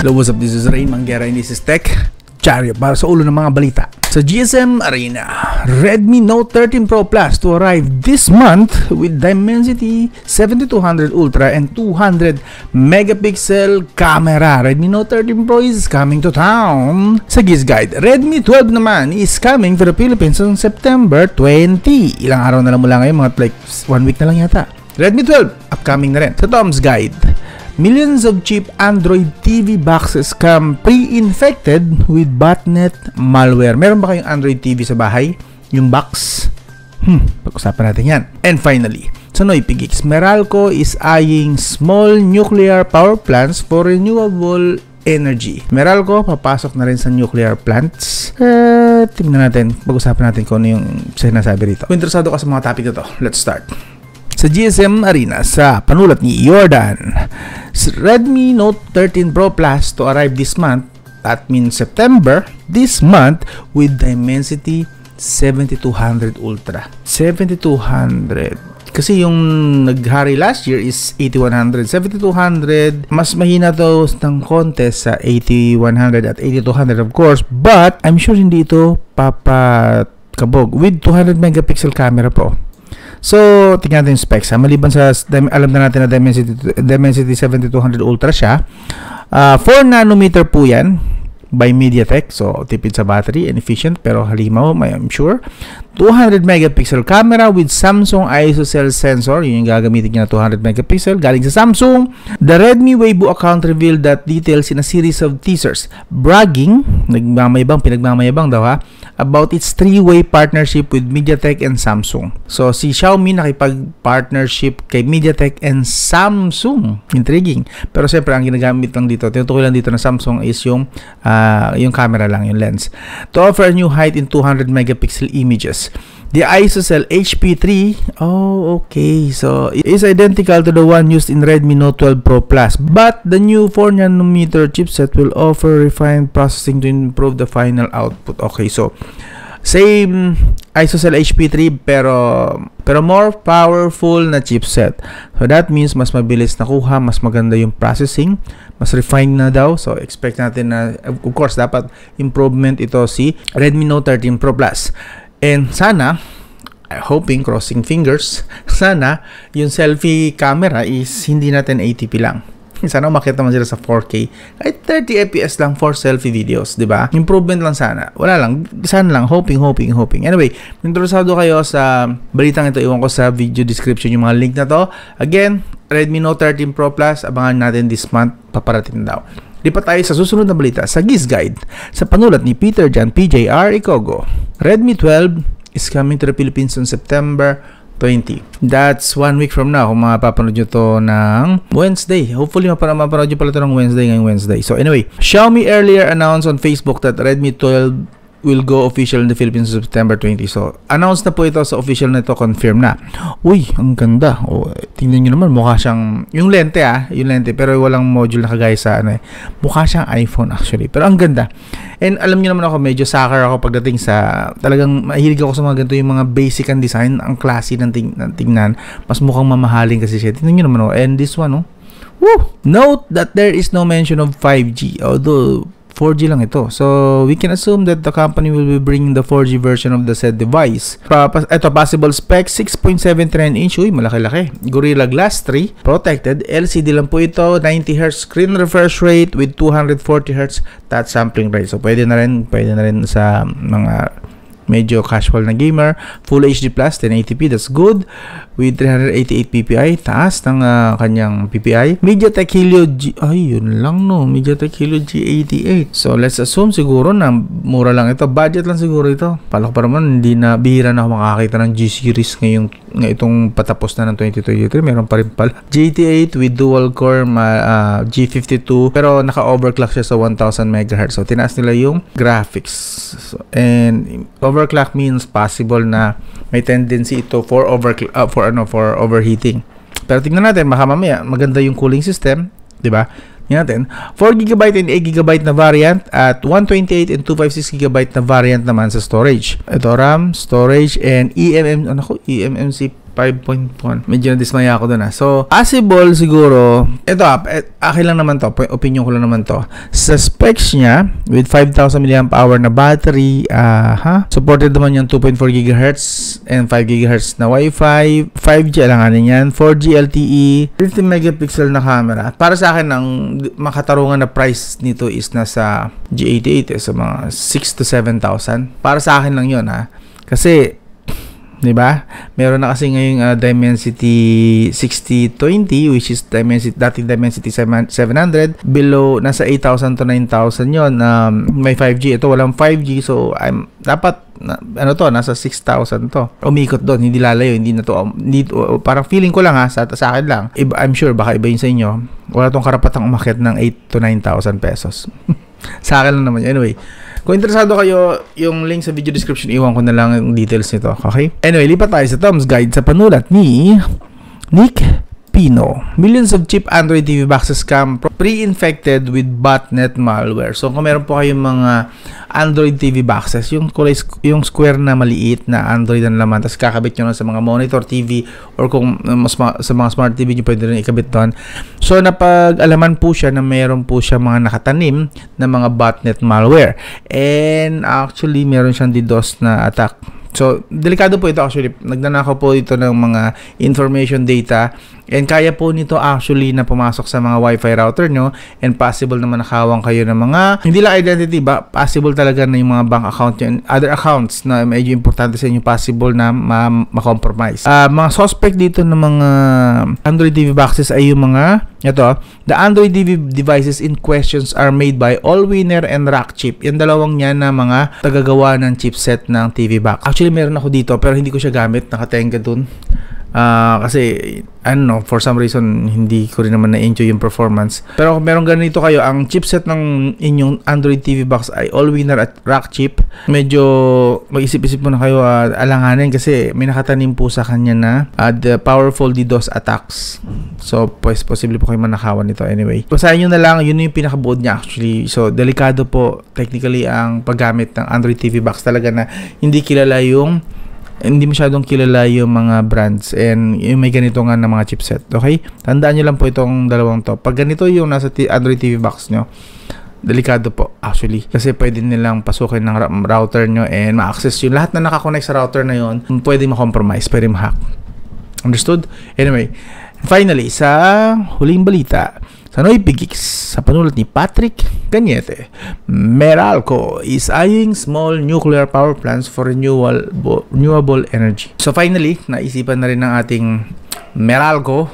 Hello, what's up? This is Rain Manguera and this is Tech Chariot para sa ulo ng mga balita. Sa GSM Arena, Redmi Note 13 Pro Plus to arrive this month with Dimensity 7200 Ultra and 200 megapixel camera. Redmi Note 13 Pro is coming to town. Sa Giz Guide, Redmi 12 naman is coming to the Philippines on September 20. Ilang araw na lang mula ngayon, mga like 1 week na lang yata. Redmi 12, upcoming na rin. Sa Tom's Guide, millions of cheap Android TV boxes come pre-infected with botnet malware. Meron ba kayong Android TV sa bahay? Yung box? Pag-usapan natin yan. And finally, sa Noipig Geeks, Meralco is eyeing small nuclear power plants for renewable energy. Meralco, papasok na rin sa nuclear plants. Tingnan natin, pag-usapan natin kung ano yung sinasabi rito. Kung interesado ka sa mga topic na to, let's start. Sa GSM Arena, sa panulat ni Jordan, Redmi Note 13 Pro Plus to arrive this month, that means September, this month with Dimensity 7200 Ultra. 7200. Kasi yung naghari last year is 8100. 7200, mas mahina to ng konti sa 8100 at 8200 of course, but I'm sure hindi ito papakabog with 200 megapixel camera po. So, tingnan natin yung specs. Maliban sa, alam na natin na Dimensity 7200 Ultra siya. 4 nanometer po yan by MediaTek. So, tipid sa battery and efficient pero halimaw, I'm sure. 200 megapixel camera with Samsung ISOCELL sensor. Yun yung gagamitin niya na 200 megapixel. Galing sa Samsung. The Redmi Weibo account revealed that details in a series of teasers. Bragging, pinagmamayabang daw ha, about its three-way partnership with MediaTek and Samsung. So, si Xiaomi nakipag-partnership kay MediaTek and Samsung. Intriguing. Pero siyempre, ang ginagamit lang dito, tinutukoy lang dito na Samsung is yung camera lang, yung lens. To offer a new height in 200 megapixel images. The ISOCELL HP3, oh okay, so it is identical to the one used in Redmi Note 12 Pro Plus, but the new 4nm chipset will offer refined processing to improve the final output. Okay, so same ISOCELL HP3 pero more powerful na chipset. So that means mas mabilis nakuha, mas maganda yung processing, mas refined na daw. So expect natin na of course dapat improvement ito si Redmi Note 13 Pro Plus. And sana, hoping, crossing fingers, sana yung selfie camera is hindi na 1080p lang. Sana umakit naman sila sa 4K. Kahit 30 fps lang for selfie videos, di ba? Improvement lang sana. Wala lang. Sana lang. Hoping. Anyway, interesado kayo sa balitang ito, iwan ko sa video description yung mga link na to. Again, Redmi Note 13 Pro Plus, abangan natin this month. Paparating daw. Lipat tayo sa susunod na balita sa Giz Guide sa panulat ni Peter Jan PJR Ikogo. Redmi 12 is coming to the Philippines on September 20. That's 1 week from now kung mapapanood nyo to ng Wednesday. Hopefully mapapanood nyo pala to ng ngayong Wednesday. So anyway, Xiaomi earlier announced on Facebook that Redmi 12 will go official in the Philippines on September 20. So, announced na po ito sa official na ito, confirm na. Uy, ang ganda. O, tingnan nyo naman, mukha siyang, yung lente pero walang module na kagaya sa mukha siyang iPhone actually. Pero ang ganda. And alam nyo naman ako, medyo sucker ako pagdating sa, talagang mahilig ako sa mga ganito, yung mga basic and design, ang classy ng tingnan. Mas mukhang mamahaling kasi siya. Tingnan nyo naman, and this one, woo! Note that there is no mention of 5G, although 4G lang ito. So, we can assume that the company will be bringing the 4G version of the said device. Ito, possible specs, 6.79-inch. Uy, malaki-laki. Gorilla Glass 3. Protected. LCD lang po ito. 90Hz screen refresh rate with 240Hz touch sampling rate. So, pwede na rin sa mga medyo casual na gamer. Full HD Plus, 1080p, that's good. With 388 ppi, taas ng kanyang ppi. MediaTek Helio yun lang MediaTek Helio G88. So, let's assume siguro na mura lang ito. Budget lang siguro ito. Palak pa naman, hindi na, bihira na ako makakita ng G-series itong patapos na ng 2023. Meron pa rin pala. GT8 with dual core, G52, pero naka-overclock siya sa 1000 MHz. So, tinaas nila yung graphics. So, and overclock means possible na may tendency ito for overheating. Pero tingnan natin, baka mamaya maganda yung cooling system, 'di ba? Tingnan natin, 4GB and 8GB na variant at 128 and 256GB na variant naman sa storage. Ito RAM, storage and eMMC 5.1. Medyo nadismaya ako doon. So, possible siguro, ito akin lang naman to, opinion ko lang naman to. Sa specs niya, with 5,000 mAh na battery, supported naman yung 2.4 GHz and 5 GHz na Wi-Fi, 5G alanganin yan, 4G LTE, 50 megapixel na camera. Para sa akin, ang makatarungan na price nito is nasa G88, sa mga 6 to 7,000. Para sa akin lang yun, kasi 'di ba? Meron na kasi ngayong Dimensity 6020, which is dating Dimensity 700, below nasa 8,000 to 9,000 'yon. May 5G, ito walang 5G, so dapat nasa 6,000 to. Umikot doon, hindi lalayo, hindi na to, parang feeling ko lang sa akin lang. I'm sure baka iba yun sa inyo. Wala tong karapatang umakyat ng 8 to 9,000 pesos. Sa akin lang naman. Anyway, kung interesado kayo, yung link sa video description, iwan ko na lang yung details nito. Okay? Anyway, lipat tayo sa Tom's Guide sa panulat ni Nick Pino. Millions of cheap Android TV boxes scam pre-infected with botnet malware. So, kung meron po kayong mga Android TV boxes, yung square na maliit na Android ang laman, tapos kakabit nyo lang sa mga monitor TV, or kung sa mga smart TV nyo pwede rin ikabit doon. So, napag-alaman po siya na meron po siya mga nakatanim na mga botnet malware. And actually, meron siyang DDoS na attack. So, delikado po ito actually. Nagnanakaw po ito ng mga information data, and kaya po nito actually na pumasok sa mga Wi-Fi router nyo, and possible na manakawang kayo ng mga, hindi lang identity ba, possible talaga na yung mga bank account nyo and other accounts na medyo importante sa inyo, possible na ma-compromise. Mga suspect dito ng mga Android TV boxes ay yung mga, the Android TV devices in questions are made by Allwinner and Rockchip. Yung dalawang yan na mga tagagawa ng chipset ng TV box. Actually, meron ako dito pero hindi ko siya gamit, nakatenga dun. Kasi for some reason hindi ko rin naman na-enjoy yung performance. Pero kung meron ganito kayo, ang chipset ng inyong Android TV box ay Allwinner at Rockchip, medyo mag-isip-isip mo na kayo alanganin kasi may nakatanim po sa kanya na the powerful DDoS attacks. So, posible po kayo manakawan nito anyway. Basahin nyo na lang, yun yung pinakabuod niya actually. So, delikado po technically ang paggamit ng Android TV box, talaga na hindi masyadong kilala yung mga brands and yung may ganito nga na mga chipset. Okay? Tandaan nyo lang po itong dalawang to. Pag ganito yung nasa Android TV box nyo, delikado po actually. Kasi pwede nilang pasukin ng router nyo and ma-access yung lahat na nakakonect sa router na yun. Pwede ma-compromise, pwede ma-hack. Understood? Anyway, finally, sa huling balita, sa Noypi Geeks, sa panulat ni Patrick Cañete, Meralco is eyeing small nuclear power plants for renewable energy. So finally, naisipan na rin ng ating Meralco,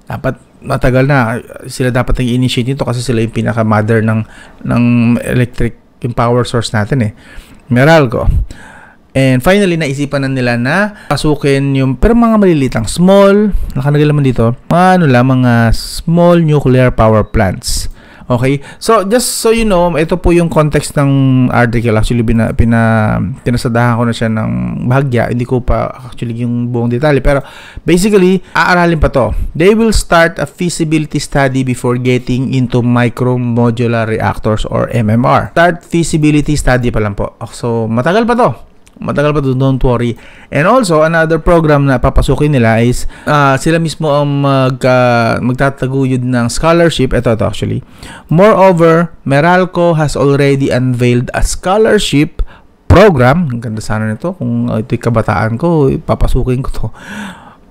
dapat matagal na sila dapat nag-initiate nito kasi sila yung pinaka-mother ng electric, yung power source natin Meralco. And finally, naisipan na nila na pasukin yung, pero mga malilitang, small, nakalagay naman dito, mga small nuclear power plants. Okay? So, just so you know, ito po yung context ng article. Actually, pinasadahan ko na siya ng bahagya. Hindi ko pa actually yung buong detalye. Pero, basically, aaralin pa to. They will start a feasibility study before getting into micro modular reactors or MMR. Start feasibility study pa lang po. So, matagal pa to. Don't worry. And also, another program na papasukin nila is sila mismo ang magtataguyod ng scholarship. Ito actually. Moreover, Meralco has already unveiled a scholarship program. Ang ganda sana nito. Kung ito'y kabataan ko, papasukin ko to.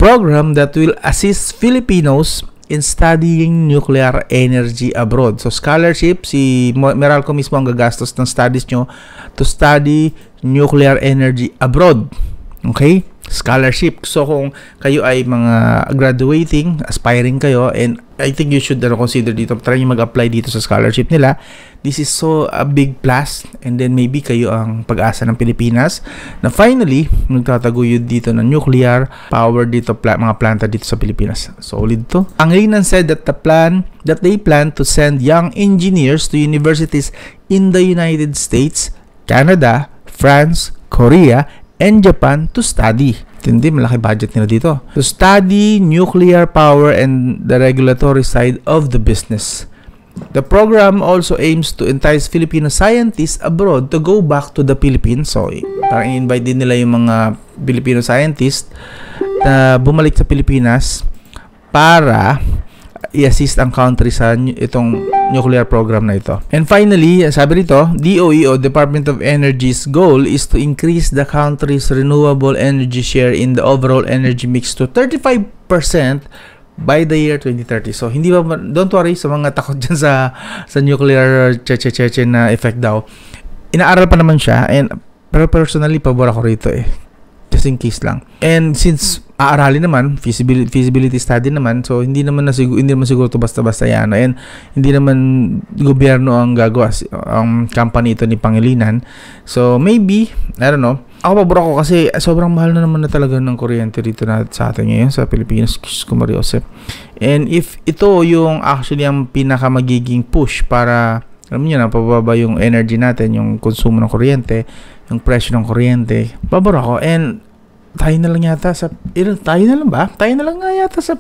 Program that will assist Filipinos in studying nuclear energy abroad. So, scholarship, si Meralco mismo ang gagastos ng studies nyo to study nuclear energy abroad. Okay? Scholarship. So, kung kayo ay mga graduating, aspiring kayo, and I think you should consider dito, try nyo mag-apply dito sa scholarship nila. This is so a big plus, and then maybe kayo ang pag-asa ng Pilipinas na finally, magtataguyod dito ng nuclear power dito, mga planta dito sa Pilipinas. Solid to. Pangilinan said that they plan to send young engineers to universities in the United States, Canada, France, Korea, and Japan to study. Hindi, malaki budget nila dito. To study nuclear power and the regulatory side of the business. The program also aims to entice Filipino scientists abroad to go back to the Philippines. So, parang i-invite din nila yung mga Filipino scientists bumalik sa Pilipinas para i-assist ang country sa itong nuclear program na ito. And finally, sabi rito, DOE o Department of Energy's goal is to increase the country's renewable energy share in the overall energy mix to 35% by the year 2030. So, hindi ba, don't worry sa mga takot dyan sa nuclear cheche na effect daw. Inaaral pa naman siya, pero personally, pabor ako rito just in case lang. And since aaralin naman, feasibility study naman, so hindi naman siguro to basta-basta yan. And hindi naman gobyerno ang gagawa, ang company ito ni Pangilinan. So maybe, I don't know. Ako pabor ako kasi sobrang mahal na naman na talaga ng kuryente dito na sa atin ngayon sa Pilipinas. Kumariosep. And if ito yung actually ang pinaka magiging push para, alam niyo na, pababa yung energy natin, yung konsumo ng kuryente, yung presyo ng kuryente, pabor ako. And tayo na lang yata tayo na lang nga yata sa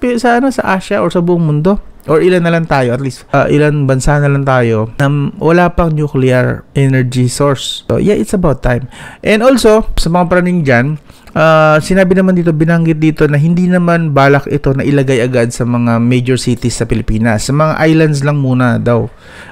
Asia or sa buong mundo, or ilan na lang tayo, at least ilan bansa na lang tayo na wala pang nuclear energy source. So yeah, it's about time. And also sa mga praning dyan, sinabi naman dito, binanggit dito na hindi naman balak ito na ilagay agad sa mga major cities sa Pilipinas. Sa mga islands lang muna daw.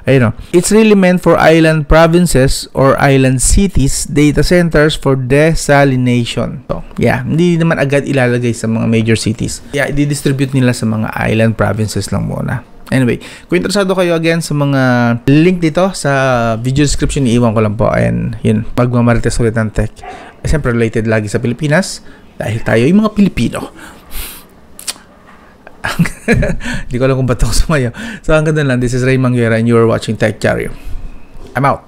Ayun, it's really meant for island provinces or island cities, data centers for desalination. So, yeah, hindi naman agad ilalagay sa mga major cities. Yeah, i-distribute nila sa mga island provinces lang muna. Anyway, kung interesado kayo again sa mga link dito sa video description, iiwan ko lang po. And yun, pagmamarites ulit ng tech. Siyempre related lagi sa Pilipinas dahil tayo yung mga Pilipino. Hindi ko alam kung ba't ako sumayo. So hanggang doon lang. This is Ray Manguera and you are watching Tech Chariot. I'm out.